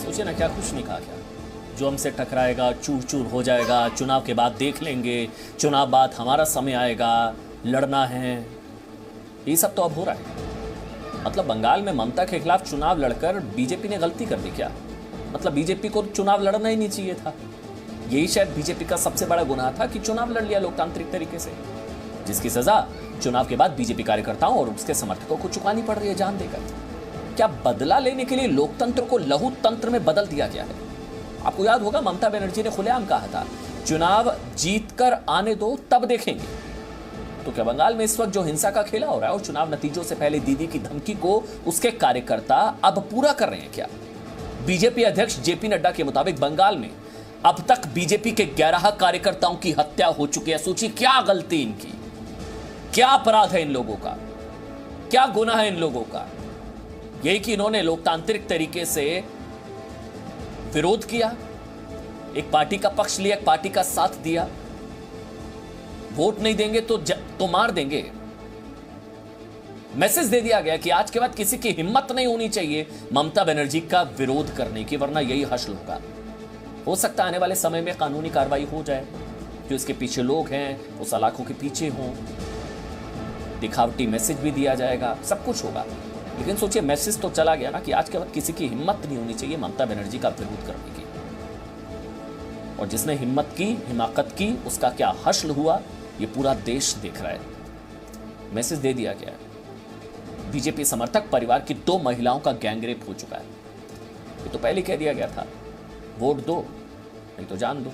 सोचिए ना, क्या कुछ नहीं कहा क्या। जो हमसे टकराएगा चूर चूर हो जाएगा, चुनाव के बाद देख लेंगे, चुनाव बाद हमारा समय आएगा, लड़ना है, ये सब तो अब हो रहा है। मतलब बंगाल में ममता के खिलाफ चुनाव लड़कर बीजेपी ने गलती कर दी क्या? मतलब बीजेपी को चुनाव लड़ना ही नहीं चाहिए था। यही शायद बीजेपी का सबसे बड़ा गुनाह था कि चुनाव लड़ लिया लोकतांत्रिक तरीके से, जिसकी सजा चुनाव के बाद बीजेपी कार्यकर्ताओं और उसके समर्थकों को चुकानी पड़ रही है जान देकर। क्या बदला लेने के लिए लोकतंत्र को लहू तंत्र में बदल दिया गया है? आपको याद होगा ममता बनर्जी ने खुलेआम कहा था, चुनाव जीतकर आने दो तब देखेंगे। तो क्या बंगाल में इस वक्त जो हिंसा का खेला हो रहा है और चुनाव नतीजों से पहले दीदी की धमकी को उसके कार्यकर्ता अब पूरा कर रहे हैं क्या? बीजेपी अध्यक्ष जेपी नड्डा के मुताबिक बंगाल में अब तक बीजेपी के 11 कार्यकर्ताओं की हत्या हो चुकी है। सोचिए क्या गलती इनकी, क्या अपराध है इन लोगों का, क्या गुनाह है इन लोगों का। यही कि इन्होंने लोकतांत्रिक तरीके से विरोध किया, एक पार्टी का पक्ष लिया, एक पार्टी का साथ दिया। वोट नहीं देंगे तो मार देंगे। मैसेज दे दिया गया कि आज के बाद किसी की हिम्मत नहीं होनी चाहिए ममता बनर्जी का विरोध करने की, वरना यही हश्र होगा। हो सकता है आने वाले समय में कानूनी कार्रवाई हो जाए, जो इसके पीछे लोग हैं वो सलाखों के पीछे हों, दिखावटी मैसेज भी दिया जाएगा, सब कुछ होगा। लेकिन सोचिए मैसेज तो चला गया ना कि आज के बाद किसी की हिम्मत नहीं होनी चाहिए ममता बनर्जी का विरोध करने की। और जिसने हिम्मत की, हिमाकत की, उसका क्या हश्र हुआ ये पूरा देश देख रहा है। मैसेज दे दिया गया है। बीजेपी समर्थक परिवार की 2 महिलाओं का गैंगरेप हो चुका है। ये तो पहले कह दिया गया था, वोट दो नहीं तो जान दो।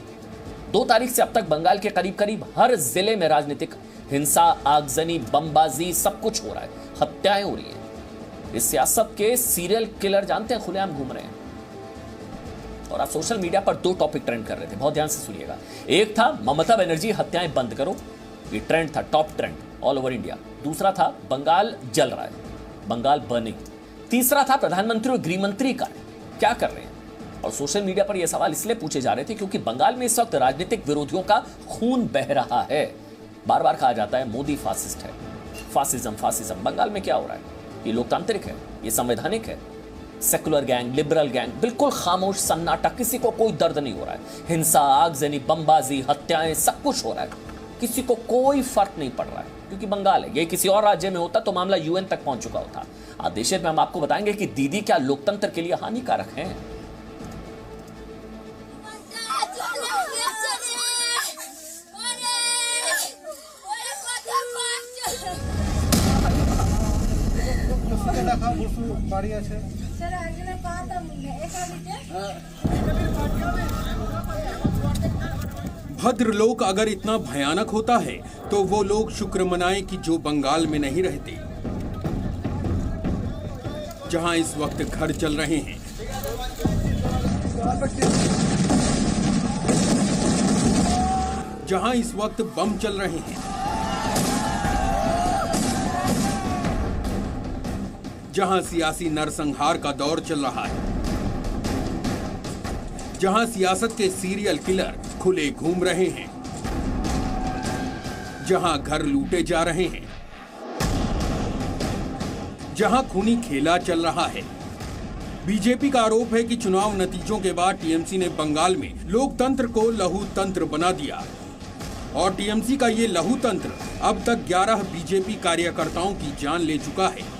2 तारीख से अब तक बंगाल के करीब करीब हर जिले में राजनीतिक हिंसा, आगजनी, बमबाजी सब कुछ हो रहा है, हत्याएं हो रही हैं। इस सियासत के सीरियल किलर जानते हैं खुलेआम घूम रहे हैं। और आप सोशल मीडिया पर 2 टॉपिक ट्रेंड कर रहे थे, बहुत ध्यान से सुनिएगा। एक था ममता बनर्जी हत्याएं बंद करो, ये ट्रेंड था, top trend all over India. दूसरा था बंगाल जल रहा है, बंगाल बर्निंग। तीसरा था प्रधानमंत्री और गृहमंत्री का क्या कर रहे हैं। और सोशल मीडिया पर यह सवाल इसलिए पूछे जा रहे थे क्योंकि बंगाल में इस वक्त राजनीतिक विरोधियों का खून बह रहा है। बार बार कहा जाता है मोदी फासिस्ट है, फासिज्म। बंगाल में क्या हो रहा है? ये लोकतांत्रिक है, ये संवैधानिक है। सेकुलर गैंग, लिबरल गैंग, बिल्कुल खामोश सन्नाटा, किसी को कोई दर्द नहीं हो रहा है। हिंसा, आगजनी, बमबाजी, हत्याएं सब कुछ हो रहा है, किसी को कोई फर्क नहीं पड़ रहा है क्योंकि बंगाल है। ये किसी और राज्य में होता तो मामला यूएन तक पहुंच चुका होता। आदेश में हम आपको बताएंगे कि दीदी क्या लोकतंत्र के लिए हानिकारक है। भद्रलोक अगर इतना भयानक होता है तो वो लोग शुक्र मनाएं कि जो बंगाल में नहीं रहते, जहां इस वक्त घर चल रहे हैं, जहां इस वक्त बम चल रहे हैं, जहां सियासी नरसंहार का दौर चल रहा है, जहां सियासत के सीरियल किलर खुले घूम रहे हैं, जहां घर लूटे जा रहे हैं, जहां खूनी खेला चल रहा है। बीजेपी का आरोप है कि चुनाव नतीजों के बाद टीएमसी ने बंगाल में लोकतंत्र को लहू तंत्र बना दिया और टीएमसी का ये लहू तंत्र अब तक 11 बीजेपी कार्यकर्ताओं की जान ले चुका है।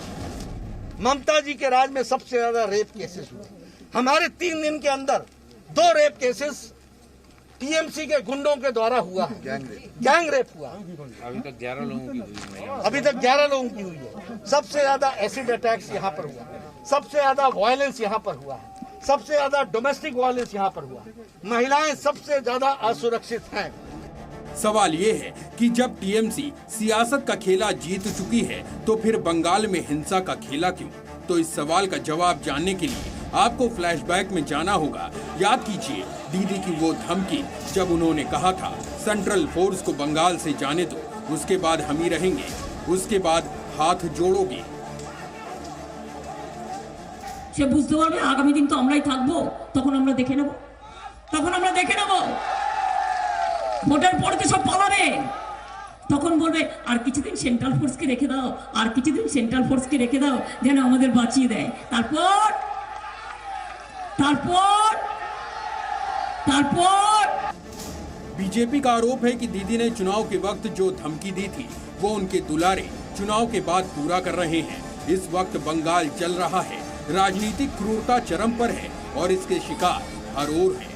ममता जी के राज में सबसे ज्यादा रेप केसेस हुए। हमारे 3 दिन के अंदर 2 रेप केसेस टीएमसी के गुंडों के द्वारा हुआ है, गैंग रेप हुआ। अभी तक 11 लोगों की हुई है। सबसे ज्यादा एसिड अटैक्स यहाँ पर हुआ, सबसे ज्यादा वायलेंस यहाँ पर हुआ है, सबसे ज्यादा डोमेस्टिक वायलेंस यहाँ पर हुआ है। महिलाएं सबसे ज्यादा असुरक्षित हैं। सवाल ये है कि जब टीएमसी सियासत का खेला जीत चुकी है तो फिर बंगाल में हिंसा का खेला क्यों? तो इस सवाल का जवाब जानने के लिए आपको फ्लैशबैक में जाना होगा। याद कीजिए दीदी की वो धमकी जब उन्होंने कहा था सेंट्रल फोर्स को बंगाल से जाने दो, उसके बाद हम ही रहेंगे, उसके बाद हाथ जोड़ोगे। সে বুঝতে পারবে আগামী দিন তো আমরাই থাকবো, তখন আমরা দেখে নেব। ভোটের পরে তো সব পালাবে, তখন বলবে আর কিছুদিন সেন্ট্রাল ফোর্সকে রেখে দাও, আর কিছুদিন সেন্ট্রাল ফোর্সকে রেখে দাও যেন আমাদের বাঁচিয়ে দেয়। তারপর তারপর बीजेपी का आरोप है कि दीदी ने चुनाव के वक्त जो धमकी दी थी वो उनके दुलारे चुनाव के बाद पूरा कर रहे हैं। इस वक्त बंगाल चल रहा है, राजनीतिक क्रूरता चरम पर है और इसके शिकार हर ओर हैं।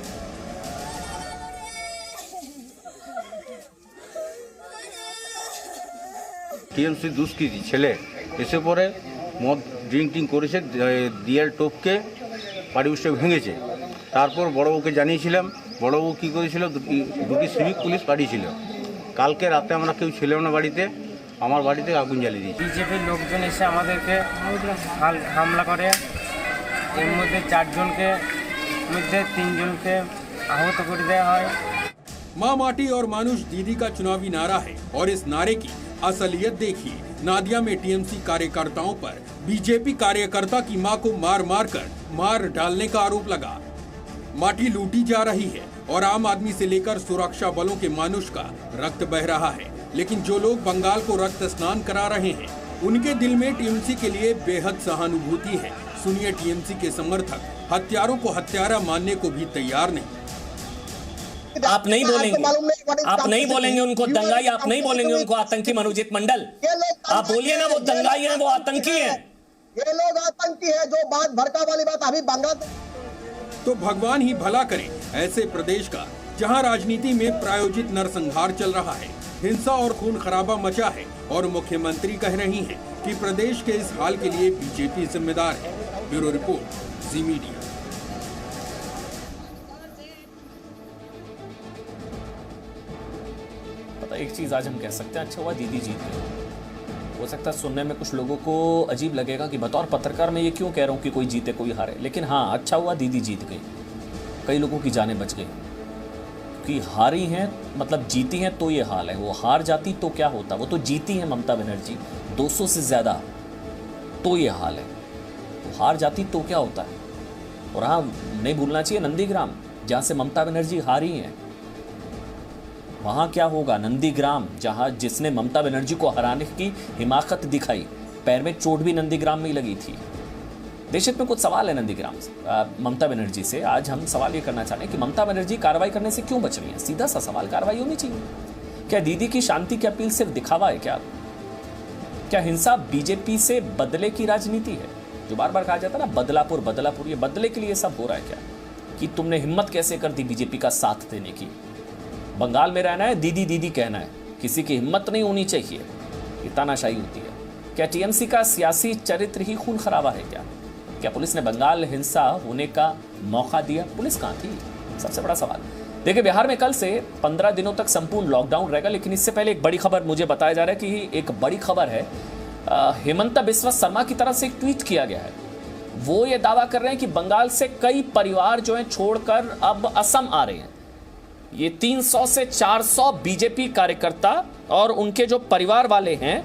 টিএমসি দুষ্কৃতী ছেলে এসে পরে মদ ড্রিঙ্কিং করেছে, দিয়াল টোপকে পারিবেশিক ভেঙেছে। তারপর বড়বাবুকে জানিয়েছিলাম, বড়বাবু কী করেছিল, দুটি সিভিক পুলিশ পাঠিয়েছিল। কালকে রাতে আমরা কেউ ছিলাম না বাড়িতে, আমার বাড়িতে আগুন জ্বালিয়ে দিয়েছি। বিজেপির লোকজন এসে আমাদেরকে হামলা করে, এর মধ্যে 4 জনকে মধ্যে 3 জনকে আহত করে দেওয়া হয়। माँ माटी और मानुष दीदी का चुनावी नारा है और इस नारे की असलियत देखिए। नादिया में टीएमसी कार्यकर्ताओं पर बीजेपी कार्यकर्ता की मां को मार मार कर मार डालने का आरोप लगा। माटी लूटी जा रही है और आम आदमी से लेकर सुरक्षा बलों के मानुष का रक्त बह रहा है, लेकिन जो लोग बंगाल को रक्त स्नान करा रहे हैं उनके दिल में टीएमसी के लिए बेहद सहानुभूति है। सुनिए टीएमसी के समर्थक हत्यारों को हत्यारा मानने को भी तैयार नहीं। आप नहीं बोलेंगे, आप नहीं बोलेंगे उनको दंगाई, आप नहीं बोलेंगे उनको आतंकी। मनोजीत मंडल, आप बोलिए ना, वो दंगाई है, वो आतंकी है। ये लोग आतंकी है। जो बात भड़का वाली बात अभी बंगाल तो भगवान ही भला करे ऐसे प्रदेश का जहां राजनीति में प्रायोजित नरसंहार चल रहा है, हिंसा और खून खराबा मचा है और मुख्यमंत्री कह रही हैं कि प्रदेश के इस हाल के लिए बीजेपी जिम्मेदार है। ब्यूरो रिपोर्ट, जी मीडिया। एक चीज आज हम कह सकते हैं, अच्छा हुआ दीदी जीत गई। हो सकता है सुनने में कुछ लोगों को अजीब लगेगा कि बतौर पत्रकार मैं ये क्यों कह रहा हूँ कि कोई जीते कोई हारे, लेकिन हाँ, अच्छा हुआ दीदी जीत गई। कई लोगों की जानें बच गई कि हारी हैं, मतलब जीती हैं तो ये हाल है। वो हार जाती तो क्या होता, वो तो जीती हैं ममता बनर्जी 200 से ज्यादा, तो ये हाल है। वो हार जाती तो क्या होता है। और हाँ, नहीं भूलना चाहिए नंदीग्राम, जहाँ से ममता बनर्जी हारी हैं, वहां क्या होगा। नंदीग्राम, जहां जिसने ममता बनर्जी को हराने की हिमाकत दिखाई, पैर में चोट भी नंदीग्राम में ही लगी थी। देशहित में कुछ सवाल है नंदीग्राम से, ममता बनर्जी से। आज हम सवाल ये करना चाहते हैं कि ममता बनर्जी कार्रवाई करने से क्यों बच रही है। सीधा सा सवाल, कार्रवाई होनी चाहिए। क्या दीदी की शांति की अपील सिर्फ दिखावा है क्या हिंसा बीजेपी से बदले की राजनीति है। जो बार बार कहा जाता है ना, बदलापुर बदलापुर, ये बदले के लिए सब हो रहा है क्या, कि तुमने हिम्मत कैसे कर दी बीजेपी का साथ देने की। बंगाल में रहना है, दीदी दीदी कहना है, किसी की हिम्मत नहीं होनी चाहिए, ये तानाशाही होती है। क्या टीएमसी का सियासी चरित्र ही खून खराबा है क्या पुलिस ने बंगाल हिंसा होने का मौका दिया। पुलिस कहां थी, सबसे बड़ा सवाल। देखिए, बिहार में कल से 15 दिनों तक संपूर्ण लॉकडाउन रहेगा, लेकिन इससे पहले एक बड़ी खबर मुझे बताया जा रहा है कि एक बड़ी खबर है। हेमंता बिस्वा शर्मा की तरफ से एक ट्वीट किया गया है। वो ये दावा कर रहे हैं कि बंगाल से कई परिवार जो है छोड़कर अब असम आ रहे हैं। ये 300 से 400 बीजेपी कार्यकर्ता और उनके जो परिवार वाले हैं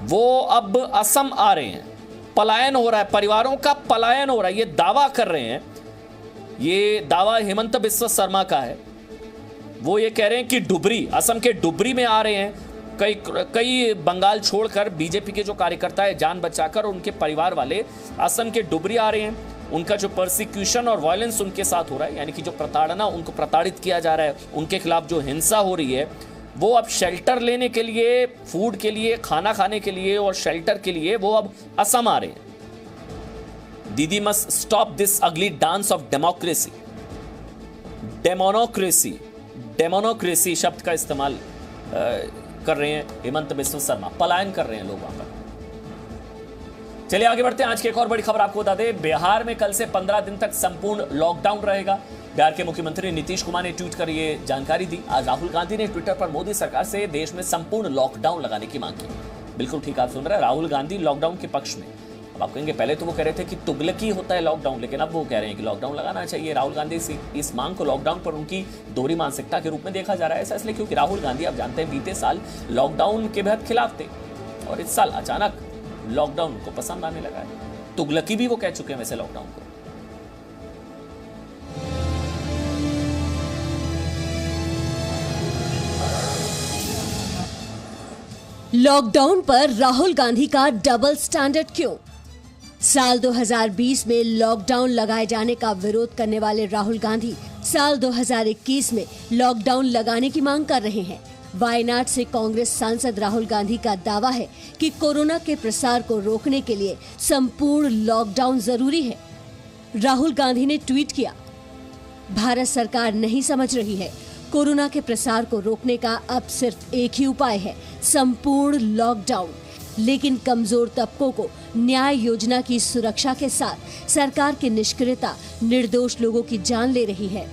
वो अब असम आ रहे हैं। पलायन हो रहा है, परिवारों का पलायन हो रहा है, ये दावा कर रहे हैं। ये दावा हेमंत बिस्वा शर्मा का है। वो ये कह रहे हैं कि डुबरी, असम के डुबरी में आ रहे हैं कई बंगाल छोड़कर बीजेपी के जो कार्यकर्ता है, जान बचाकर उनके परिवार वाले असम के डुबरी आ रहे हैं। उनका जो परसिक्यूशन और वायलेंस उनके साथ हो रहा है, यानी कि जो प्रताड़ना, उनको प्रताड़ित किया जा रहा है, उनके खिलाफ जो हिंसा हो रही है, वो अब शेल्टर लेने के लिए, फूड के लिए, खाना खाने के लिए और शेल्टर के लिए वो अब असम आ रहे हैं। दीदी मस्ट स्टॉप दिस अगली डांस ऑफ डेमोक्रेसी। डेमोक्रेसी शब्द का इस्तेमाल कर रहे हैं हेमंत बिस्वा शर्मा। पलायन कर रहे हैं लोग वहां पर। चलिए आगे बढ़ते हैं। आज की एक और बड़ी खबर आपको बता दें, बिहार में कल से 15 दिन तक संपूर्ण लॉकडाउन रहेगा। बिहार के मुख्यमंत्री नीतीश कुमार ने ट्वीट कर ये जानकारी दी। आज राहुल गांधी ने ट्विटर पर मोदी सरकार से देश में संपूर्ण लॉकडाउन लगाने की मांग की। बिल्कुल ठीक आप सुन रहे हैं, राहुल गांधी लॉकडाउन के पक्ष में। अब आप कहेंगे पहले तो वो कह रहे थे कि तुगलकी होता है लॉकडाउन, लेकिन अब वो कह रहे हैं कि लॉकडाउन लगाना चाहिए। राहुल गांधी इस मांग को लॉकडाउन पर उनकी दोहरी मानसिकता के रूप में देखा जा रहा है। ऐसा इसलिए क्योंकि राहुल गांधी, आप जानते हैं, बीते साल लॉकडाउन के बेहद खिलाफ थे और इस साल अचानक लॉकडाउन को पसंद आने लगा है। तुगलकी भी वो कह चुके हैं वैसे लॉकडाउन को। लॉकडाउन पर राहुल गांधी का डबल स्टैंडर्ड क्यों? साल 2020 में लॉकडाउन लगाए जाने का विरोध करने वाले राहुल गांधी साल 2021 में लॉकडाउन लगाने की मांग कर रहे हैं। वायनाड से कांग्रेस सांसद राहुल गांधी का दावा है कि कोरोना के प्रसार को रोकने के लिए संपूर्ण लॉकडाउन जरूरी है। राहुल गांधी ने ट्वीट किया, भारत सरकार नहीं समझ रही है, कोरोना के प्रसार को रोकने का अब सिर्फ एक ही उपाय है, संपूर्ण लॉकडाउन। लेकिन कमजोर तबकों को न्याय योजना की सुरक्षा के साथ सरकार की निष्क्रियता निर्दोष लोगों की जान ले रही है।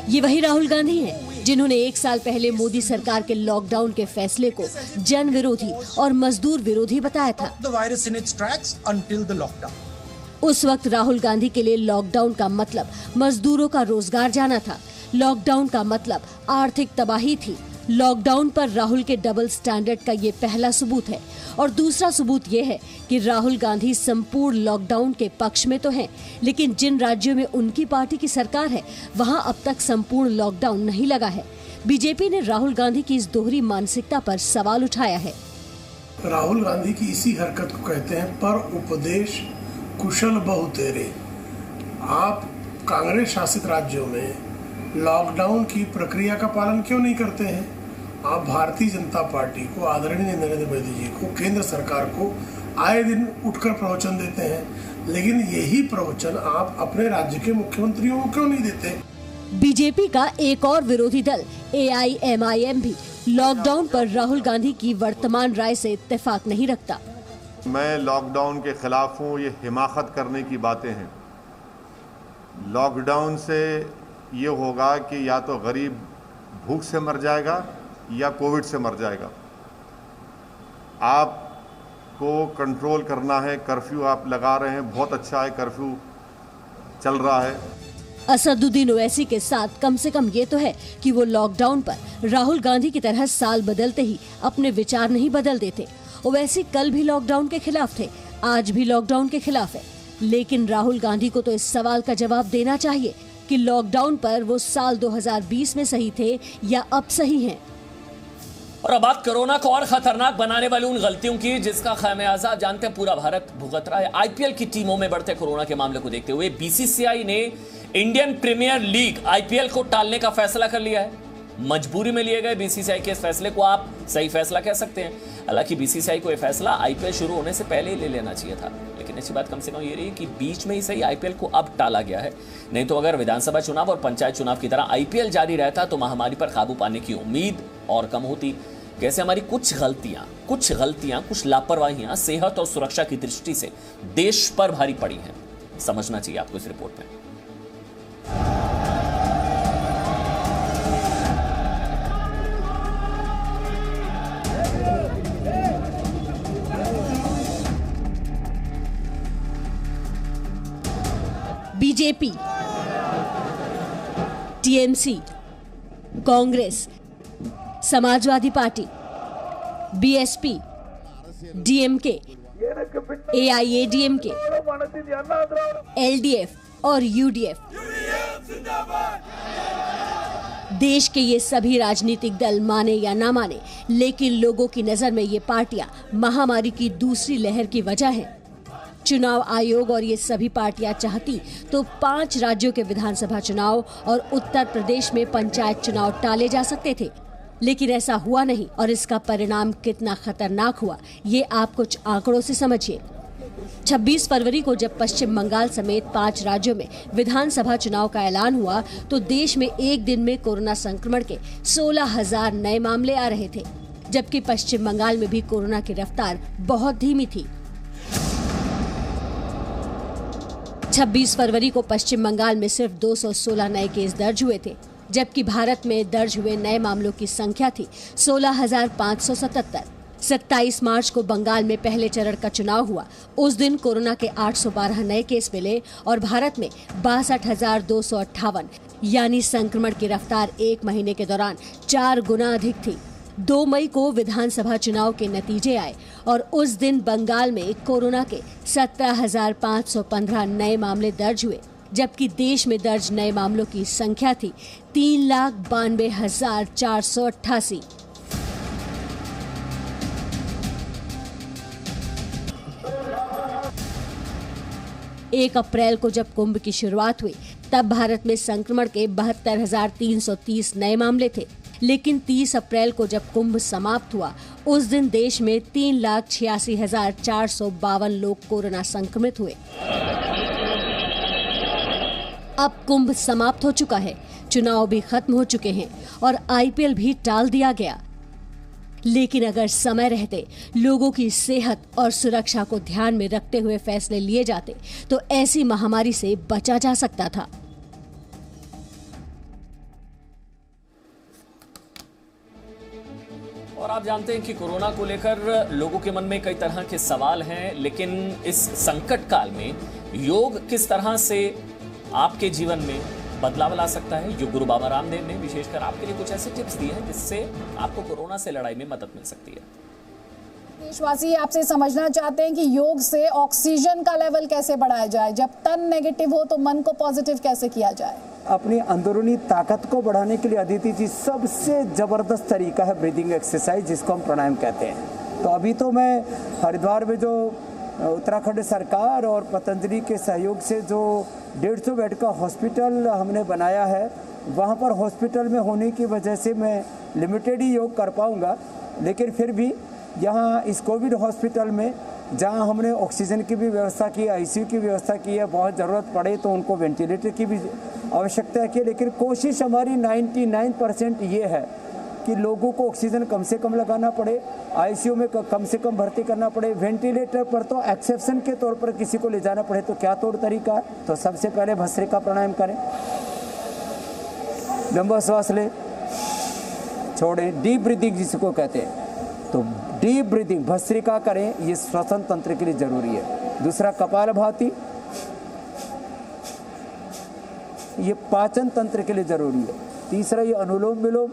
ये वही राहुल गांधी हैं जिन्होंने 1 साल पहले मोदी सरकार के लॉकडाउन के फैसले को जन विरोधी और मजदूर विरोधी बताया था। उस वक्त राहुल गांधी के लिए लॉकडाउन का मतलब मजदूरों का रोजगार जाना था। लॉकडाउन का मतलब आर्थिक तबाही थी। लॉकडाउन पर राहुल के डबल स्टैंडर्ड का ये पहला सबूत है। और दूसरा सबूत ये है कि राहुल गांधी संपूर्ण लॉकडाउन के पक्ष में तो हैं, लेकिन जिन राज्यों में उनकी पार्टी की सरकार है वहां अब तक संपूर्ण लॉकडाउन नहीं लगा है। बीजेपी ने राहुल गांधी की इस दोहरी मानसिकता पर सवाल उठाया है। राहुल गांधी की इसी हरकत को कहते हैं पर उपदेश कुशल बहु तेरे। आप कांग्रेस शासित राज्यों में लॉकडाउन की प्रक्रिया का पालन क्यों नहीं करते हैं? आप भारतीय जनता पार्टी को, आदरणीय नरेंद्र मोदी जी को, केंद्र सरकार को आए दिन उठकर प्रवचन देते हैं, लेकिन यही प्रवचन आप अपने राज्य के मुख्यमंत्रियों को क्यों नहीं देते? बीजेपी का एक और विरोधी दल AIMIM भी लॉकडाउन पर राहुल गांधी की वर्तमान राय से इत्तेफाक नहीं रखता। मैं लॉकडाउन के खिलाफ हूँ। ये हिमाकत करने की बातें हैं। लॉकडाउन से ये होगा कि या तो गरीब भूख से मर जाएगा या कोविड से मर जाएगा। आपको कंट्रोल करना है। कर्फ्यू आप लगा रहे हैं, बहुत अच्छा है, कर्फ्यू चल रहा है। असदुद्दीन ओवैसी के साथ कम से कम ये तो है कि वो लॉकडाउन पर राहुल गांधी की तरह साल बदलते ही अपने विचार नहीं बदल देते। ओवैसी कल भी लॉकडाउन के खिलाफ थे, आज भी लॉकडाउन के खिलाफ है। लेकिन राहुल गांधी को तो इस सवाल का जवाब देना चाहिए कि लॉकडाउन पर वो साल 2020 में सही थे या अब सही हैं। और अब बात कोरोना को और खतरनाक बनाने वाली उन गलतियों की जिसका खामियाजा जानते हैं पूरा भारत भुगत रहा है। IPL की टीमों में बढ़ते कोरोना के मामले को देखते हुए BCCI ने इंडियन प्रीमियर लीग IPL को टालने का फैसला कर लिया है। मजबूरी में लिए गए BCCI के इस फैसले को आप सही फैसला कह सकते हैं। हालांकि BCCI को यह फैसला IPL शुरू होने से पहले ही ले लेना चाहिए था, लेकिन अच्छी बात कम से कम ये रही कि बीच में ही सही IPL को अब टाला गया है। नहीं तो अगर विधानसभा चुनाव और पंचायत चुनाव की तरह IPL जारी रहता तो महामारी पर काबू पाने की उम्मीद और कम होती। कैसे हमारी कुछ गलतियां, कुछ लापरवाहियां सेहत और सुरक्षा की दृष्टि से देश पर भारी पड़ी हैं, समझना चाहिए आपको इस रिपोर्ट में। BJP, TMC, Congress, Samajwadi party, BSP, DMK, AIADMK, LDF और UDF। देश के ये सभी राजनीतिक दल माने या ना माने, लेकिन लोगों की नजर में ये पार्टियां महामारी की दूसरी लहर की वजह है। चुनाव आयोग और ये सभी पार्टियां चाहती तो 5 राज्यों के विधानसभा चुनाव और उत्तर प्रदेश में पंचायत चुनाव टाले जा सकते थे, लेकिन ऐसा हुआ नहीं। और इसका परिणाम कितना खतरनाक हुआ ये आप कुछ आंकड़ों से समझिए। 26 फरवरी को जब पश्चिम बंगाल समेत 5 राज्यों में विधानसभा चुनाव का ऐलान हुआ तो देश में एक दिन में कोरोना संक्रमण के 16,000 नए मामले आ रहे थे, जबकि पश्चिम बंगाल में भी कोरोना की रफ्तार बहुत धीमी थी। 26 फरवरी को पश्चिम बंगाल में सिर्फ 216 नए केस दर्ज हुए थे, जबकि भारत में दर्ज हुए नए मामलों की संख्या थी 16,577। 27 मार्च को बंगाल में पहले चरण का चुनाव हुआ। उस दिन कोरोना के 812 नए केस मिले और भारत में 62,258, यानी संक्रमण की रफ्तार एक महीने के दौरान 4 गुना अधिक थी। 2 मई को विधानसभा चुनाव के नतीजे आए और उस दिन बंगाल में कोरोना के 17,515 नए मामले दर्ज हुए, जबकि देश में दर्ज नए मामलों की संख्या थी 3,92,488। 1 अप्रैल को जब कुंभ की शुरुआत हुई तब भारत में संक्रमण के 72,330 नए मामले थे, लेकिन 30 अप्रैल को जब कुंभ समाप्त हुआ उस दिन देश में 3,86,452 लोग कोरोना संक्रमित हुए। अब कुंभ समाप्त हो चुका है, चुनाव भी खत्म हो चुके हैं और IPL भी टाल दिया गया। लेकिन अगर समय रहते लोगों की सेहत और सुरक्षा को ध्यान में रखते हुए फैसले लिए जाते तो ऐसी महामारी से बचा जा सकता था। और आप जानते हैं कि कोरोना को लेकर लोगों के मन में कई तरह के सवाल हैं, लेकिन इस संकट काल में योग किस तरह से आपके जीवन में बदलाव ला सकता है। योग गुरु बाबा रामदेव ने विशेषकर आपके लिए कुछ ऐसे टिप्स दिए हैं जिससे आपको कोरोना से लड़ाई में मदद मिल सकती है। देशवासी आपसे समझना चाहते हैं कि योग से ऑक्सीजन का लेवल कैसे बढ़ाया जाए, जब तन नेगेटिव हो तो मन को पॉजिटिव कैसे किया जाए। अपनी अंदरूनी ताकत को बढ़ाने के लिए अदिति जी सबसे जबरदस्त तरीका है ब्रीदिंग एक्सरसाइज, जिसको हम प्राणायाम कहते हैं। तो अभी तो मैं हरिद्वार में जो उत्तराखंड सरकार और पतंजलि के सहयोग से जो 150 बेड का हॉस्पिटल हमने बनाया है, वहाँ पर हॉस्पिटल में होने की वजह से मैं लिमिटेड ही योग कर पाऊँगा, लेकिन फिर भी यहाँ इस कोविड हॉस्पिटल में जहाँ हमने ऑक्सीजन की भी व्यवस्था की, ICU की व्यवस्था की है, बहुत ज़रूरत पड़े तो उनको वेंटिलेटर की भी आवश्यकता है, लेकिन कोशिश हमारी 99% ये है कि लोगों को ऑक्सीजन कम से कम लगाना पड़े, ICU में कम से कम भर्ती करना पड़े, वेंटिलेटर पर तो एक्सेप्शन के तौर पर किसी को ले जाना पड़े तो क्या तौर तरीका है। तो सबसे पहले भस्त्रिका प्राणायाम करें, लंबा श्वास लें, छोड़ें, डीप ब्रीदिंग जिसको कहते हैं, तो डीप ब्रीदिंग भस्त्रिका करें, ये श्वसन तंत्र के लिए जरूरी है। दूसरा कपालभाति, ये पाचन तंत्र के लिए जरूरी है। तीसरा ये अनुलोम विलोम,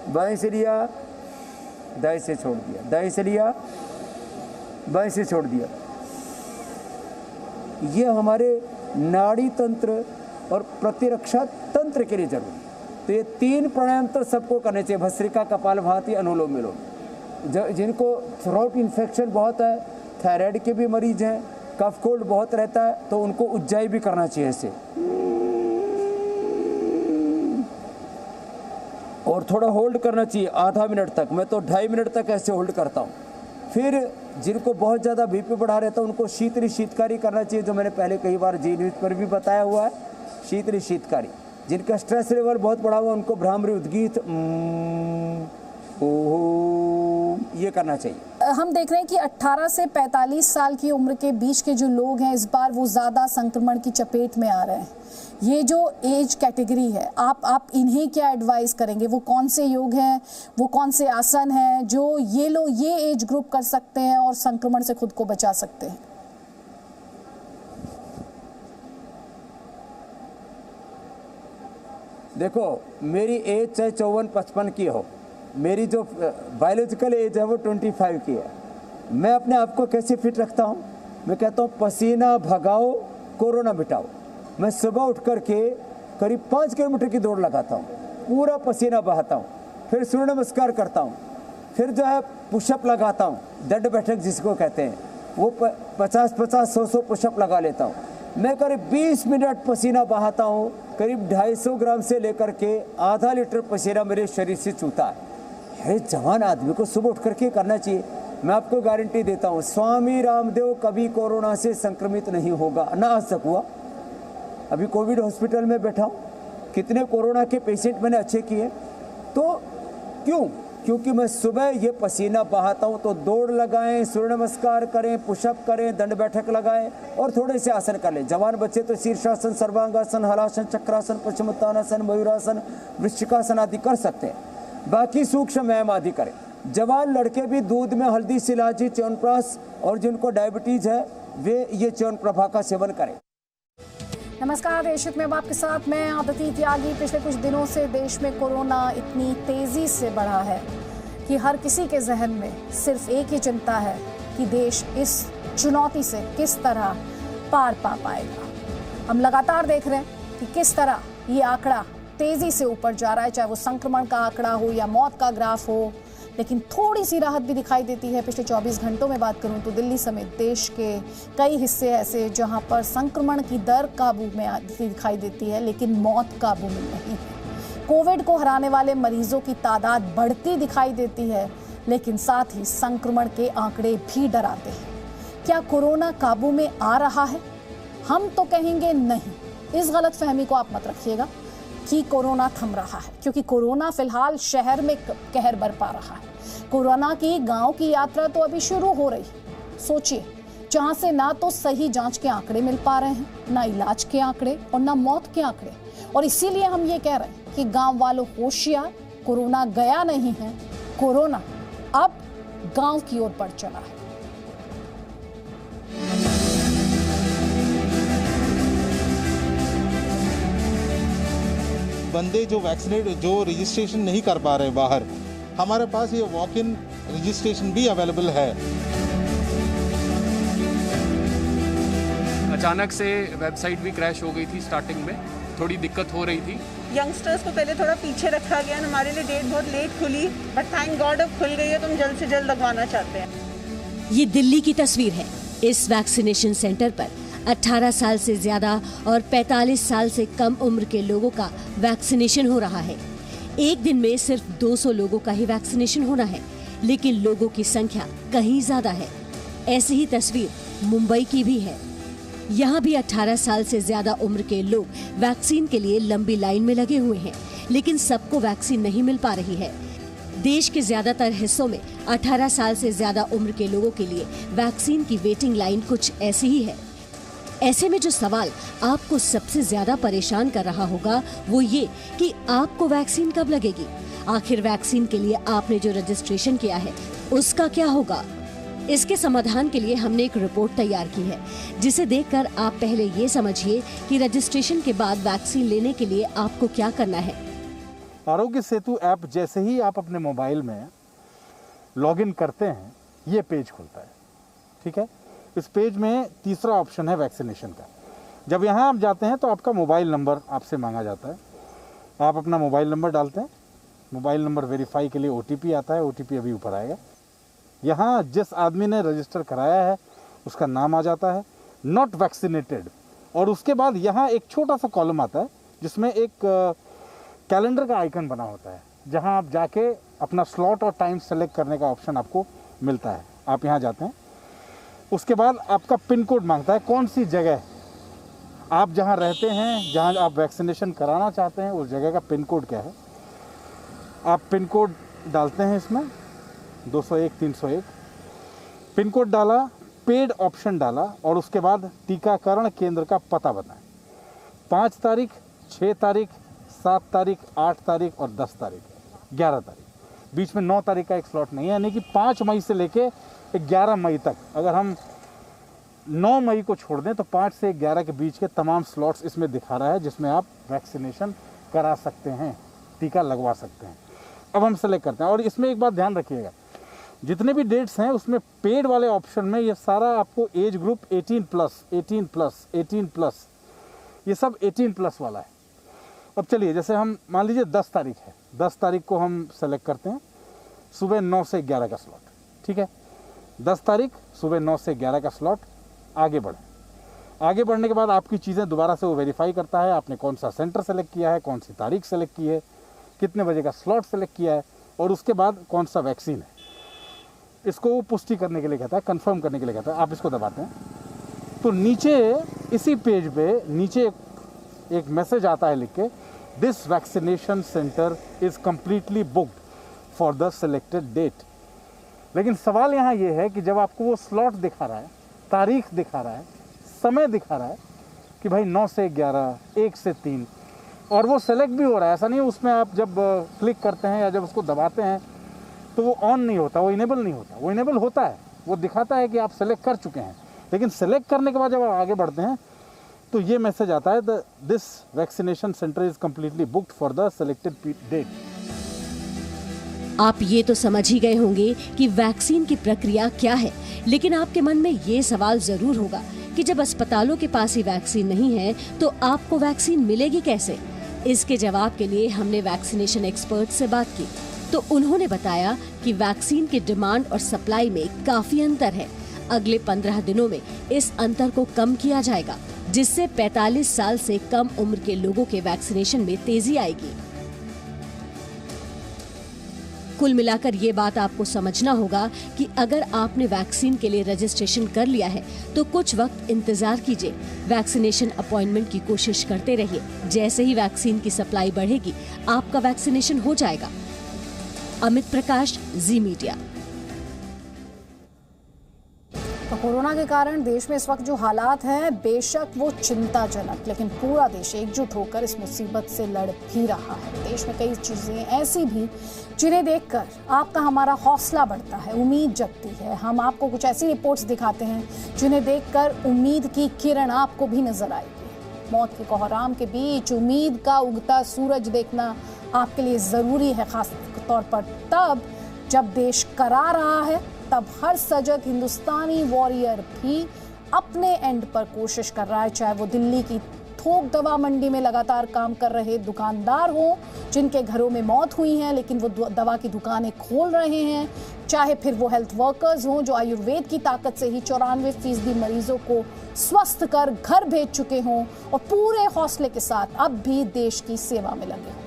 बाएं से लिया दाएं से छोड़ दिया, दाएं से लिया बाएं से छोड़ दिया। ये हमारे नाड़ी तंत्र और प्रतिरक्षा तंत्र के लिए जरूरी है। तो ये 3 प्राणायाम तो सबको करने चाहिए, भस्त्रिका, कपालभाति, अनुलोम विलोम। जिनको थ्रोट इन्फेक्शन बहुत है, थायराइड के भी मरीज हैं, कफ कोल्ड बहुत रहता है, तो उनको उज्जाई भी करना चाहिए ऐसे, और थोड़ा होल्ड करना चाहिए आधा मिनट तक। मैं तो 2.5 मिनट तक ऐसे होल्ड करता हूँ। फिर जिनको बहुत ज़्यादा BP बढ़ा रहता है उनको शीतकारी करना चाहिए, जो मैंने पहले कई बार जी न्यूज़ पर भी बताया हुआ है। शीतकारी, जिनका स्ट्रेस लेवल बहुत बढ़ा हुआ उनको भ्रामरी उद्गीत ये करना चाहिए। हम देख रहे हैं कि 18 से 45 साल की उम्र के बीच के जो लोग हैं इस बार वो ज़्यादा संक्रमण की चपेट में आ रहे हैं। ये जो एज कैटेगरी है, आप इन्हें क्या एडवाइस करेंगे? वो कौन से योग हैं, वो कौन से आसन हैं जो ये एज ग्रुप कर सकते हैं और संक्रमण से खुद को बचा सकते हैं? देखो, मेरी एज चाहे 54-55 की हो, मेरी जो बायोलॉजिकल एज है वो 25 की है। मैं अपने आप को कैसे फिट रखता हूँ? मैं कहता हूँ पसीना भगाओ, कोरोना मिटाओ। मैं सुबह उठ करके करीब 5 किलोमीटर की दौड़ लगाता हूँ, पूरा पसीना बहाता हूँ, फिर सूर्य नमस्कार करता हूँ, फिर जो है पुशअप लगाता हूँ, दंड बैठक जिसको कहते हैं, वो 50-50, 100-100 पुशअप लगा लेता हूँ। मैं करीब 20 मिनट पसीना बहाता हूँ, करीब 250 ग्राम से लेकर के आधा लीटर पसीना मेरे शरीर से चूता है। हर जवान आदमी को सुबह उठ करके करना चाहिए। मैं आपको गारंटी देता हूँ, स्वामी रामदेव कभी कोरोना से संक्रमित नहीं होगा, ना आज तक हुआ। अभी कोविड हॉस्पिटल में बैठा हूँ, कितने कोरोना के पेशेंट मैंने अच्छे किए। तो क्यों? क्योंकि मैं सुबह ये पसीना बहाता हूँ। तो दौड़ लगाएं, सूर्य नमस्कार करें, पुशअप करें, दंड बैठक लगाएं और थोड़े से आसन कर लें। जवान बच्चे तो शीर्षासन, सर्वांगासन, हलासन, चक्रासन, पश्चिमोत्तानासन, मयूरासन, वृश्चिकासन आदि कर सकते हैं। बाकी सूक्ष्म व्यायाम आदि करें। जवान लड़के भी दूध में हल्दी, सिलाजी, च्यवनप्राश और जिनको डायबिटीज है वे ये च्यवनप्रभा का सेवन करें। नमस्कार, देशहित में आपके साथ मैं आदिति त्यागी। पिछले कुछ दिनों से देश में कोरोना इतनी तेजी से बढ़ा है कि हर किसी के जहन में सिर्फ एक ही चिंता है कि देश इस चुनौती से किस तरह पार पा पाएगा। हम लगातार देख रहे हैं कि किस तरह ये आंकड़ा तेजी से ऊपर जा रहा है, चाहे वो संक्रमण का आंकड़ा हो या मौत का ग्राफ हो। लेकिन थोड़ी सी राहत भी दिखाई देती है। पिछले 24 घंटों में बात करूं तो दिल्ली समेत देश के कई हिस्से ऐसे जहां पर संक्रमण की दर काबू में दिखाई देती है, लेकिन मौत काबू में नहीं है। कोविड को हराने वाले मरीजों की तादाद बढ़ती दिखाई देती है, लेकिन साथ ही संक्रमण के आंकड़े भी डराते हैं। क्या कोरोना काबू में आ रहा है? हम तो कहेंगे नहीं। इस गलतफहमी को आप मत रखिएगा कि कोरोना थम रहा है, क्योंकि कोरोना फिलहाल शहर में कहर बरपा रहा है। कोरोना की गांव की यात्रा तो अभी शुरू हो रही है। सोचिए, जहां से ना तो सही जांच के आंकड़े मिल पा रहे हैं, ना इलाज के आंकड़े और ना मौत के आंकड़े, और इसीलिए हम ये कह रहे हैं कि गांव वालों होशियार, कोरोना गया नहीं है, कोरोना अब गांव की ओर बढ़ चला है। बंदे जो रजिस्ट्रेशन नहीं कर पा रहे बाहर, हमारे पास ये वॉक इन रजिस्ट्रेशन भी अवेलेबल है। अचानक से वेबसाइट भी क्रैश हो गई थी, स्टार्टिंग में थोड़ी दिक्कत हो रही थी। यंगस्टर्स को पहले थोड़ा पीछे रखा गया, हमारे लिए डेट बहुत लेट खुली, बट थैंक गॉड अब खुल गई है, तो हम जल्द से जल्द लगवाना चाहते हैं। ये दिल्ली की तस्वीर है। इस वैक्सीनेशन सेंटर पर 18 साल से ज्यादा और 45 साल से कम उम्र के लोगों का वैक्सीनेशन हो रहा है। एक दिन में सिर्फ 200 लोगों का ही वैक्सीनेशन होना है, लेकिन लोगों की संख्या कहीं ज्यादा है। ऐसी ही तस्वीर मुंबई की भी है। यहाँ भी 18 साल से ज्यादा उम्र के लोग वैक्सीन के लिए लंबी लाइन में लगे हुए हैं, लेकिन सबको वैक्सीन नहीं मिल पा रही है। देश के ज्यादातर हिस्सों में 18 साल से ज्यादा उम्र के लोगों के लिए वैक्सीन की वेटिंग लाइन कुछ ऐसी ही है। ऐसे में जो सवाल आपको सबसे ज्यादा परेशान कर रहा होगा वो ये कि आपको वैक्सीन कब लगेगी। आखिर वैक्सीन के लिए आपने जो रजिस्ट्रेशन किया है उसका क्या होगा? इसके समाधान के लिए हमने एक रिपोर्ट तैयार की है, जिसे देखकर आप पहले ये समझिए कि रजिस्ट्रेशन के बाद वैक्सीन लेने के लिए आपको क्या करना है। आरोग्य सेतु ऐप जैसे ही आप अपने मोबाइल में लॉगिन करते हैं, ये पेज खुलता है। ठीक है, इस पेज में तीसरा ऑप्शन है वैक्सीनेशन का। जब यहाँ आप जाते हैं तो आपका मोबाइल नंबर आपसे मांगा जाता है। आप अपना मोबाइल नंबर डालते हैं। मोबाइल नंबर वेरीफाई के लिए OTP आता है, OTP अभी ऊपर आएगा। यहाँ जिस आदमी ने रजिस्टर कराया है उसका नाम आ जाता है, नॉट वैक्सीनेटेड, और उसके बाद यहाँ एक छोटा सा कॉलम आता है जिसमें एक कैलेंडर का आइकन बना होता है, जहाँ आप जाके अपना स्लॉट और टाइम सेलेक्ट करने का ऑप्शन आपको मिलता है। आप यहाँ जाते हैं, उसके बाद आपका पिन कोड मांगता है, कौन सी जगह आप जहाँ रहते हैं, जहाँ आप वैक्सीनेशन कराना चाहते हैं, उस जगह का पिन कोड क्या है। आप पिन कोड डालते हैं, इसमें 201 301 पिन कोड डाला, पेड ऑप्शन डाला, और उसके बाद टीकाकरण केंद्र का पता बताएं। 5 तारीख, 6 तारीख, 7 तारीख, 8 तारीख और 10 तारीख, 11 तारीख, बीच में 9 तारीख का एक स्लॉट नहीं है। यानी कि 5 मई से लेके 11 मई तक, अगर हम 9 मई को छोड़ दें तो 5 से 11 के बीच के तमाम स्लॉट्स इसमें दिखा रहा है, जिसमें आप वैक्सीनेशन करा सकते हैं, टीका लगवा सकते हैं। अब हम सेलेक्ट करते हैं, और इसमें एक बात ध्यान रखिएगा, जितने भी डेट्स हैं उसमें पेड वाले ऑप्शन में ये सारा आपको एज ग्रुप 18 प्लस ये सब 18+ वाला है। अब चलिए, जैसे हम मान लीजिए 10 तारीख है, 10 तारीख को हम सेलेक्ट करते हैं, सुबह 9 से 11 का स्लॉट। ठीक है, 10 तारीख सुबह 9 से 11 का स्लॉट। आगे बढ़ने के बाद आपकी चीज़ें दोबारा से वो वेरीफाई करता है, आपने कौन सा सेंटर सेलेक्ट किया है, कौन सी तारीख सेलेक्ट की है, कितने बजे का स्लॉट सेलेक्ट किया है, और उसके बाद कौन सा वैक्सीन है। इसको वो पुष्टि करने के लिए कहता है, कंफर्म करने के लिए कहता है। आप इसको दबाते हैं तो नीचे इसी पेज पे नीचे एक मैसेज आता है लिख के, this vaccination centre is completely booked for the selected date. लेकिन सवाल यहाँ ये है कि जब आपको वो स्लॉट दिखा रहा है, तारीख दिखा रहा है, समय दिखा रहा है कि भाई 9 से 11, 1 से 3, और वो सेलेक्ट भी हो रहा है, ऐसा नहीं उसमें आप जब क्लिक करते हैं या जब उसको दबाते हैं तो वो ऑन नहीं होता, वो इनेबल नहीं होता। वो इनेबल होता है, वो दिखाता है कि आप सेलेक्ट कर चुके हैं, लेकिन सेलेक्ट करने के बाद जब आप आगे बढ़ते हैं तो ये मैसेज आता है, this vaccination centre is completely booked for the selected date. आप ये तो समझ ही गए होंगे कि वैक्सीन की प्रक्रिया क्या है, लेकिन आपके मन में ये सवाल जरूर होगा कि जब अस्पतालों के पास ही वैक्सीन नहीं है तो आपको वैक्सीन मिलेगी कैसे। इसके जवाब के लिए हमने वैक्सीनेशन एक्सपर्ट से बात की। तो उन्होंने बताया कि वैक्सीन की डिमांड और सप्लाई में काफी अंतर है। अगले 15 दिनों में इस अंतर को कम किया जाएगा, जिससे 45 साल से कम उम्र के लोगों के वैक्सीनेशन में तेजी आएगी। कुल मिलाकर ये बात आपको समझना होगा कि अगर आपने वैक्सीन के लिए रजिस्ट्रेशन कर लिया है तो कुछ वक्त इंतजार कीजिए, वैक्सीनेशन अपॉइंटमेंट की कोशिश करते रहिए। जैसे ही वैक्सीन की सप्लाई बढ़ेगी, आपका वैक्सीनेशन हो जाएगा। अमित प्रकाश, जी मीडिया। तो कोरोना के कारण देश में इस वक्त जो हालात हैं, बेशक वो चिंताजनक, लेकिन पूरा देश एकजुट होकर इस मुसीबत से लड़ भी रहा है। देश में कई चीजें ऐसी भी जिन्हें देखकर आपका हमारा हौसला बढ़ता है, उम्मीद जगती है। हम आपको कुछ ऐसी रिपोर्ट्स दिखाते हैं जिन्हें देखकर उम्मीद की किरण आपको भी नजर आएगी। मौत के कोहराम के बीच उम्मीद का उगता सूरज देखना आपके लिए जरूरी है, खास तौर पर तब जब देश करा रहा है। तब हर सजग हिंदुस्तानी वॉरियर भी अपने एंड पर कोशिश कर रहा है, चाहे वो दिल्ली की थोक दवा मंडी में लगातार काम कर रहे दुकानदार हों जिनके घरों में मौत हुई है लेकिन वो दवा की दुकानें खोल रहे हैं, चाहे फिर वो हेल्थ वर्कर्स हों जो आयुर्वेद की ताकत से ही 94% मरीजों को स्वस्थ कर घर भेज चुके हों और पूरे हौसले के साथ अब भी देश की सेवा में लगे हों।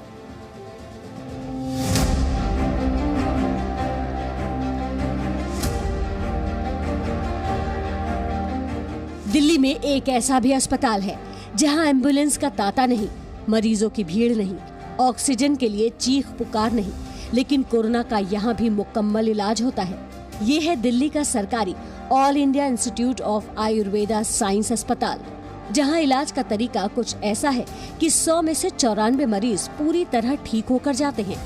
दिल्ली में एक ऐसा भी अस्पताल है जहां एम्बुलेंस का तांता नहीं, मरीजों की भीड़ नहीं, ऑक्सीजन के लिए चीख पुकार नहीं, लेकिन कोरोना का यहां भी मुकम्मल इलाज होता है। ये है दिल्ली का सरकारी all India institute of Ayurveda science अस्पताल, जहां इलाज का तरीका कुछ ऐसा है कि 100 में से 94 मरीज पूरी तरह ठीक होकर जाते हैं।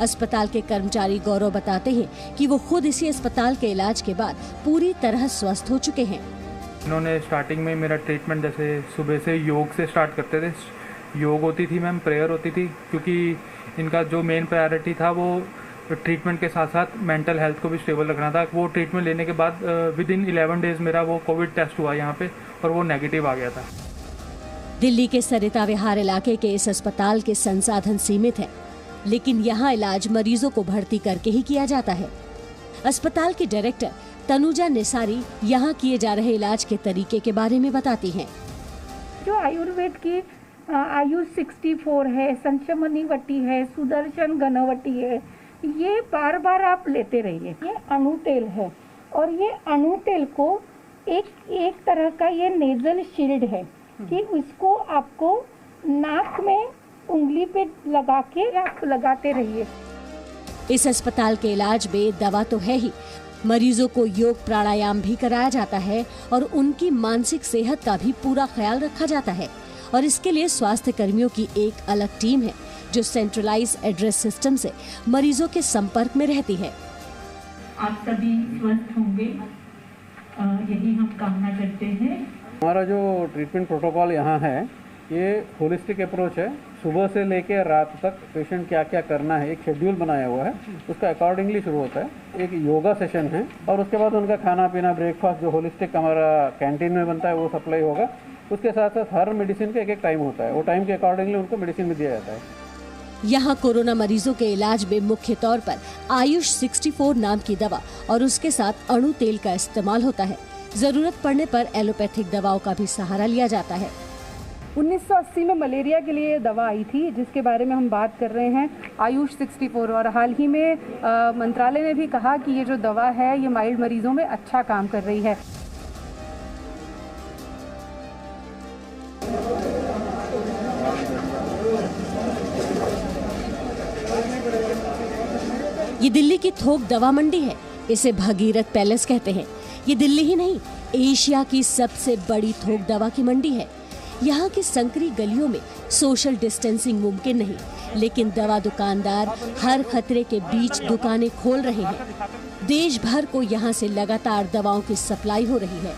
अस्पताल के कर्मचारी गौरव बताते हैं कि वो खुद इसी अस्पताल के इलाज के बाद पूरी तरह स्वस्थ हो चुके हैं। इन्होंने स्टार्टिंग में मेरा ट्रीटमेंट जैसे सुबह से योग से स्टार्ट करते थे। योग होती थी मैम, प्रेयर होती थी, क्योंकि इनका जो मेन प्रायोरिटी था वो ट्रीटमेंट के साथ साथ मेंटल हेल्थ को भी स्टेबल रखना था। वो ट्रीटमेंट लेने के बाद विद इन 11 डेज मेरा वो कोविड टेस्ट हुआ यहाँ पे और वो नेगेटिव आ गया था। दिल्ली के सरिता विहार इलाके के इस अस्पताल के संसाधन सीमित हैं, लेकिन यहाँ इलाज मरीजों को भर्ती करके ही किया जाता है। अस्पताल की डायरेक्टर तनुजा निसारी यहाँ किए जा रहे इलाज के तरीके के बारे में बताती हैं। जो आयुर्वेद की आयुष 64 है, संचमनी वटी है, सुदर्शन गणवटी है, ये बार बार आप लेते रहिए। ये अणु तेल है और ये अणु तेल को एक तरह का ये नेजल शील्ड है कि उसको आपको नाक में उंगली पे लगा के आप लगाते रहिए। इस अस्पताल के इलाज में दवा तो है ही, मरीजों को योग प्राणायाम भी कराया जाता है और उनकी मानसिक सेहत का भी पूरा ख्याल रखा जाता है। और इसके लिए स्वास्थ्य कर्मियों की एक अलग टीम है जो सेंट्रलाइज एड्रेस सिस्टम से मरीजों के संपर्क में रहती है। आप सभी स्वस्थ होंगे, यही हम कामना करते हैं। हमारा जो ट्रीटमेंट प्रोटोकॉल यहाँ है ये होलिस्टिक अप्रोच है। सुबह से लेकर रात तक पेशेंट क्या क्या करना है एक शेड्यूल बनाया हुआ है, उसका अकॉर्डिंगली शुरू होता है। एक योगा सेशन है और उसके बाद उनका खाना पीना ब्रेकफास्ट जो होलिस्टिक हमारा कैंटीन में बनता है वो सप्लाई होगा। उसके साथ साथ हर मेडिसिन का एक टाइम होता है, वो टाइम के अकॉर्डिंगली उनको मेडिसिन भी दिया जाता है। यहाँ कोरोना मरीजों के इलाज में मुख्य तौर पर आयुष 64 नाम की दवा और उसके साथ अणु तेल का इस्तेमाल होता है। जरूरत पड़ने पर एलोपैथिक दवाओं का भी सहारा लिया जाता है। 1980 में मलेरिया के लिए दवा आई थी जिसके बारे में हम बात कर रहे हैं, आयुष 64, और हाल ही में मंत्रालय ने भी कहा कि ये जो दवा है ये माइल्ड मरीजों में अच्छा काम कर रही है। ये दिल्ली की थोक दवा मंडी है, इसे भगीरथ पैलेस कहते हैं। ये दिल्ली ही नहीं, एशिया की सबसे बड़ी थोक दवा की मंडी है। यहाँ की संकरी गलियों में सोशल डिस्टेंसिंग मुमकिन नहीं, लेकिन दवा दुकानदार हर खतरे के बीच दुकानें खोल रहे हैं। देश भर को यहाँ से लगातार दवाओं की सप्लाई हो रही है।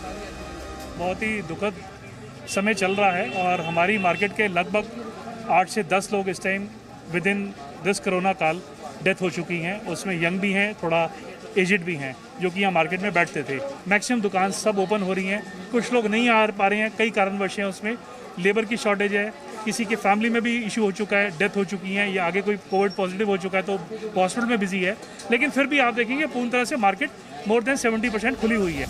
बहुत ही दुखद समय चल रहा है और हमारी मार्केट के लगभग 8 से 10 लोग इस time with in this corona काल डेथ हो चुकी हैं। उसमें यंग भी हैं, थोड़ा एजिड भी हैं, जो कि यहाँ मार्केट में बैठते थे। मैक्सिमम दुकान सब ओपन हो रही हैं, कुछ लोग नहीं आ पा रहे हैं, कई कारणवश हैं। उसमें लेबर की शॉर्टेज है, किसी के फैमिली में भी इशू हो चुका है, डेथ हो चुकी है, या आगे कोई कोविड पॉजिटिव हो चुका है तो हॉस्पिटल में बिजी है। लेकिन फिर भी आप देखेंगे पूर्ण तरह से मार्केट मोर देन 70% खुली हुई है।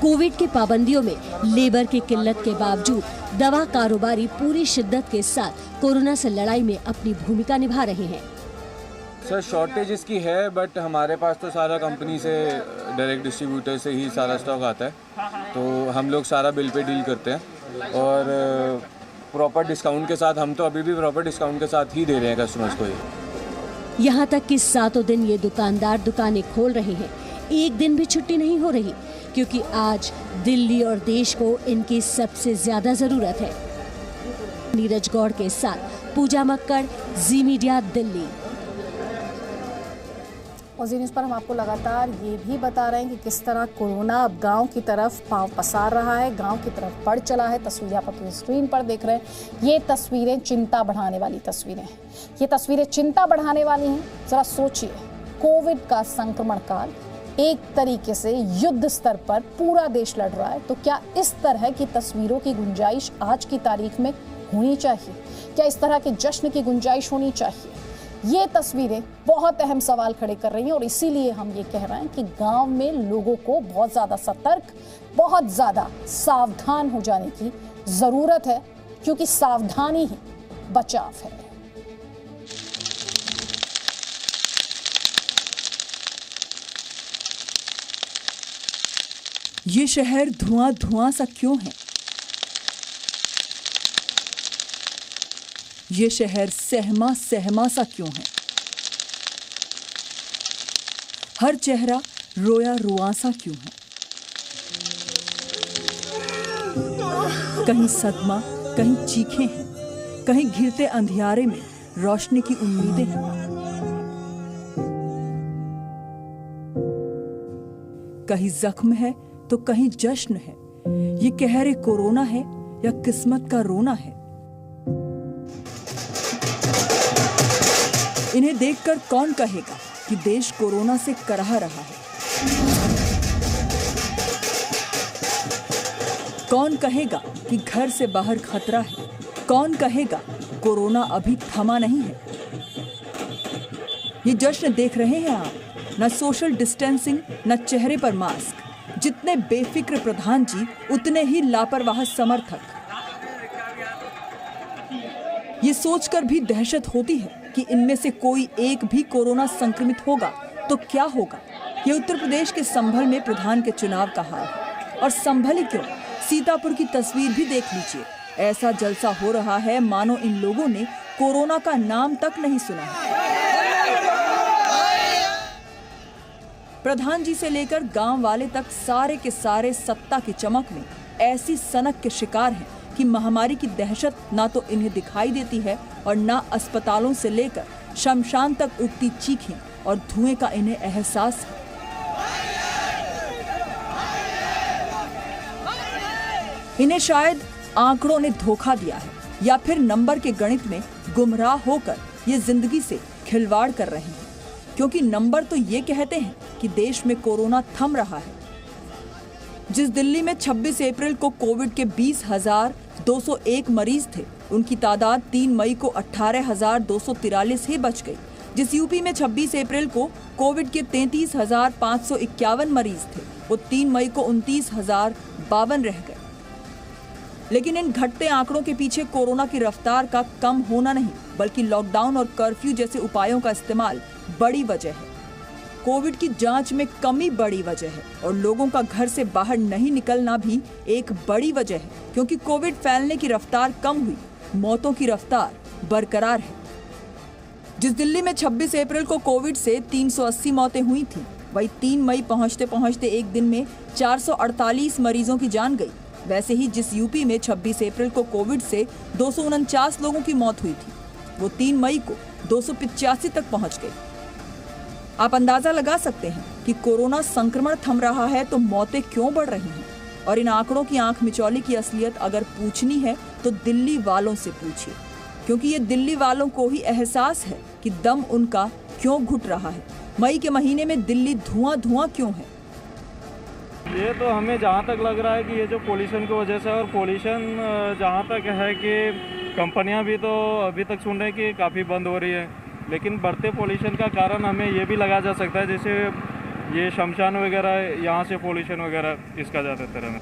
कोविड की पाबंदियों में लेबर की किल्लत के बावजूद दवा कारोबारी पूरी शिद्दत के साथ कोरोना से लड़ाई में अपनी भूमिका निभा रहे हैं। सर शॉर्टेज इसकी है, बट हमारे पास तो सारा कंपनी से डायरेक्ट डिस्ट्रीब्यूटर से ही सारा स्टॉक आता है, तो हम लोग सारा बिल पे डील करते हैं और प्रॉपर डिस्काउंट के साथ, हम तो अभी भी प्रॉपर डिस्काउंट के साथ ही दे रहे हैं कस्टमर्स को ये। यहाँ तक कि सातों दिन ये दुकानदार दुकानें खोल रहे हैं, एक दिन भी छुट्टी नहीं हो रही, क्योंकि आज दिल्ली और देश को इनकी सबसे ज्यादा जरूरत है। नीरज गौड़ के साथ पूजा मक्कड़, जी मीडिया, दिल्ली। और जी न्यूज़ पर हम आपको लगातार ये भी बता रहे हैं कि किस तरह कोरोना अब गांव की तरफ पांव पसार रहा है, गांव की तरफ बढ़ चला है। तस्वीरें आप अपनी स्क्रीन पर देख रहे हैं, ये तस्वीरें चिंता बढ़ाने वाली तस्वीरें हैं। ये तस्वीरें चिंता बढ़ाने वाली हैं। जरा सोचिए, कोविड का संक्रमण काल एक तरीके से युद्ध स्तर पर पूरा देश लड़ रहा है, तो क्या इस तरह की तस्वीरों की गुंजाइश आज की तारीख में होनी चाहिए? क्या इस तरह के जश्न की गुंजाइश होनी चाहिए? ये तस्वीरें बहुत अहम सवाल खड़े कर रही हैं और इसीलिए हम ये कह रहे हैं कि गांव में लोगों को बहुत ज़्यादा सतर्क, बहुत ज़्यादा सावधान हो जाने की ज़रूरत है, क्योंकि सावधानी ही बचाव है। ये शहर धुआं धुआं सा क्यों है? ये शहर सहमा सहमा सा क्यों है? हर चेहरा रोया रुआ सा क्यों है? कहीं सदमा, कहीं चीखें हैं, कहीं घिरते अंधियारे में रोशनी की उम्मीदें हैं। कहीं जख्म है तो कहीं जश्न है। ये कहरे कोरोना है या किस्मत का रोना है? इन्हें देखकर कौन कहेगा कि देश कोरोना से कराह रहा है? कौन कहेगा कि घर से बाहर खतरा है? कौन कहेगा कोरोना अभी थमा नहीं है? ये जश्न देख रहे हैं आप, न सोशल डिस्टेंसिंग, न चेहरे पर मास्क। जितने बेफिक्र प्रधान जी, उतने ही लापरवाह समर्थक। ये सोचकर भी दहशत होती है कि इनमें से कोई एक भी कोरोना संक्रमित होगा तो क्या होगा। ये उत्तर प्रदेश के संभल में प्रधान के चुनाव का हाल है। और संभल ही क्यों, सीतापुर की तस्वीर भी देख लीजिए। ऐसा जलसा हो रहा है मानो इन लोगों ने कोरोना का नाम तक नहीं सुना है। प्रधान जी से लेकर गांव वाले तक सारे के सारे सत्ता की चमक में ऐसी सनक के शिकार हैं कि महामारी की दहशत ना तो इन्हें दिखाई देती है और ना अस्पतालों से लेकर शमशान तक उठती चीखें और धुएं का इन्हें एहसास है। इन्हें शायद आंकड़ों ने धोखा दिया है या फिर नंबर के गणित में गुमराह होकर ये जिंदगी से खिलवाड़ कर रहे हैं, क्योंकि नंबर तो ये कहते हैं कि देश में कोरोना थम रहा है। जिस दिल्ली में 26 अप्रैल को कोविड के 20,201 मरीज थे, उनकी तादाद 3 मई को 18,243 ही बच गई। जिस यूपी में 26 अप्रैल को कोविड के 33,551 मरीज थे, वो 3 मई को 29,052 रह गए। लेकिन इन घटते आंकड़ों के पीछे कोरोना की रफ्तार का कम होना नहीं, बल्कि लॉकडाउन और कर्फ्यू जैसे उपायों का इस्तेमाल बड़ी वजह है। कोविड की जांच में कमी बड़ी वजह है और लोगों का घर से बाहर नहीं निकलना भी एक बड़ी वजह है, क्योंकि कोविड फैलने की रफ्तार कम हुई, मौतों की रफ्तार बरकरार है। जिस दिल्ली में 26 अप्रैल को कोविड से 380 मौतें हुई थीं, वही 3 मई पहुंचते पहुंचते एक दिन में 448 मरीजों की जान गई। वैसे ही जिस यूपी में 26 अप्रैल को कोविड से 249 लोगों की मौत हुई थी, वो 3 मई को 285 तक पहुंच गई। आप अंदाजा लगा सकते हैं कि कोरोना संक्रमण थम रहा है तो मौतें क्यों बढ़ रही हैं। और इन आंकड़ों की आंख मिचौली की असलियत अगर पूछनी है तो दिल्ली वालों से पूछिए, क्योंकि ये दिल्ली वालों को ही एहसास है कि दम उनका क्यों घुट रहा है। मई के महीने में दिल्ली धुआं धुआं क्यों है? ये तो हमें जहाँ तक लग रहा है कि ये जो पोल्यूशन की वजह से, और पोल्यूशन जहाँ तक है कि कंपनियां भी तो अभी तक सुन रहे हैं कि काफ़ी बंद हो रही है, लेकिन बढ़ते पोल्यूशन का कारण हमें ये भी लगा जा सकता है, जैसे ये शमशान वगैरह, यहाँ से पोल्यूशन वगैरह इसका ज़्यादातर है।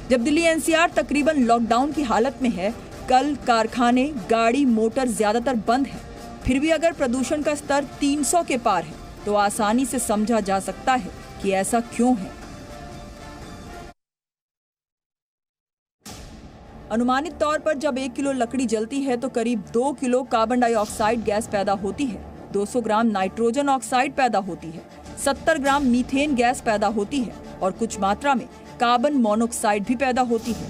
जब दिल्ली एनसीआर तकरीबन लॉकडाउन की हालत में है, कल कारखाने, गाड़ी, मोटर ज्यादातर बंद है, फिर भी अगर प्रदूषण का स्तर 300 के पार है तो आसानी से समझा जा सकता है कि ऐसा क्यों है। अनुमानित तौर पर जब 1 किलो लकड़ी जलती है तो करीब 2 किलो कार्बन डाइऑक्साइड गैस पैदा होती है, 200 ग्राम नाइट्रोजन ऑक्साइड पैदा होती है, 70 ग्राम मीथेन गैस पैदा होती है और कुछ मात्रा में कार्बन मोनोऑक्साइड भी पैदा होती है।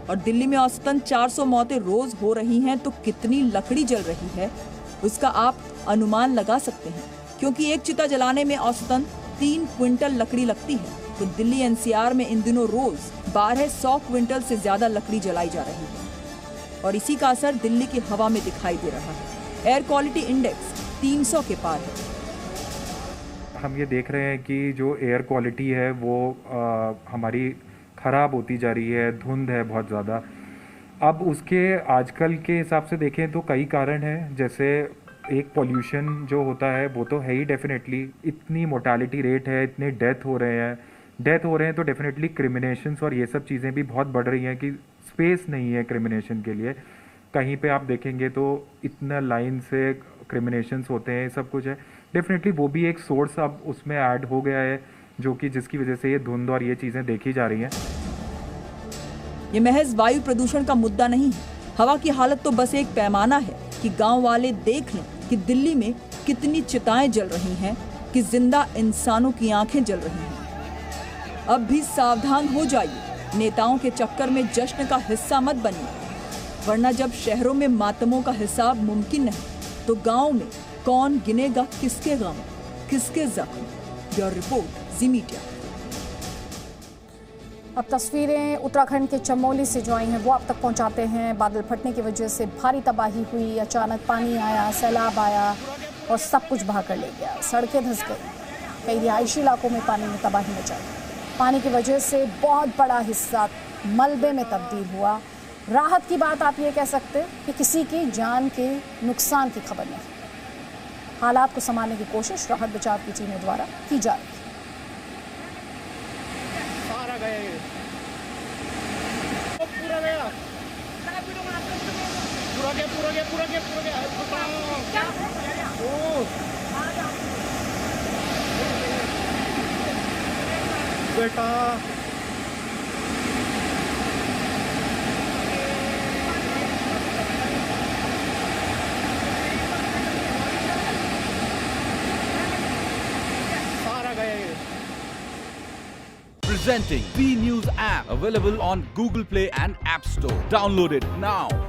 और दिल्ली में औसतन 400 मौतें रोज हो रही हैं, तो कितनी लकड़ी जल रही है उसका आप अनुमान लगा सकते हैं, क्योंकि एक चिता जलाने में औसतन 3 क्विंटल लकड़ी लगती है। तो दिल्ली एनसीआर में इन दिनों रोज 1200 क्विंटल से ज्यादा लकड़ी जलाई जा रही है और इसी का असर दिल्ली की हवा में दिखाई दे रहा है। एयर क्वालिटी इंडेक्स 300 के पार है। हम ये देख रहे हैं कि जो एयर क्वालिटी है वो हमारी ख़राब होती जा रही है, धुंध है बहुत ज़्यादा। अब उसके आजकल के हिसाब से देखें तो कई कारण हैं, जैसे एक पोल्यूशन जो होता है वो तो है ही डेफिनेटली, इतनी मोर्टालिटी रेट है, इतने डेथ हो रहे हैं तो डेफिनेटली क्रिमिनेशंस और ये सब चीज़ें भी बहुत बढ़ रही हैं कि स्पेस नहीं है क्रिमिनेशन के लिए। कहीं पे आप देखेंगे तो इतना लाइन से क्रिमिनेशंस होते हैं, सब कुछ है, डेफिनेटली वो भी एक सोर्स अब उसमें ऐड हो गया है, जो कि जिसकी वजह से ये धुंध और ये चीज़ें देखी जा रही हैं। ये महज वायु प्रदूषण का मुद्दा नहीं है, हवा की हालत तो बस एक पैमाना है कि गांव वाले देख लें कि दिल्ली में कितनी चिताएं जल रही हैं, कि जिंदा इंसानों की आंखें जल रही हैं। अब भी सावधान हो जाइए, नेताओं के चक्कर में जश्न का हिस्सा मत बनिए, वरना जब शहरों में मातमों का हिसाब मुमकिन नहीं तो गाँव में कौन गिनेगा किसके गम, किसके जख्म। ब्यूरो रिपोर्ट, जी मीडिया। अब तस्वीरें उत्तराखंड के चमोली से जो आई हैं वो आप तक पहुंचाते हैं। बादल फटने की वजह से भारी तबाही हुई, अचानक पानी आया, सैलाब आया और सब कुछ बहा कर ले गया। सड़कें धंस गई, कई रिहायशी इलाकों में पानी ने तबाही मचाई। पानी की वजह से बहुत बड़ा हिस्सा मलबे में तब्दील हुआ। राहत की बात आप ये कह सकते हैं कि किसी की जान के नुकसान की खबर नहीं। हालात को संभालने की कोशिश राहत बचाव की टीमों द्वारा की जा रही है। बेटा Presenting B News app, available on Google Play and App Store. Download it now.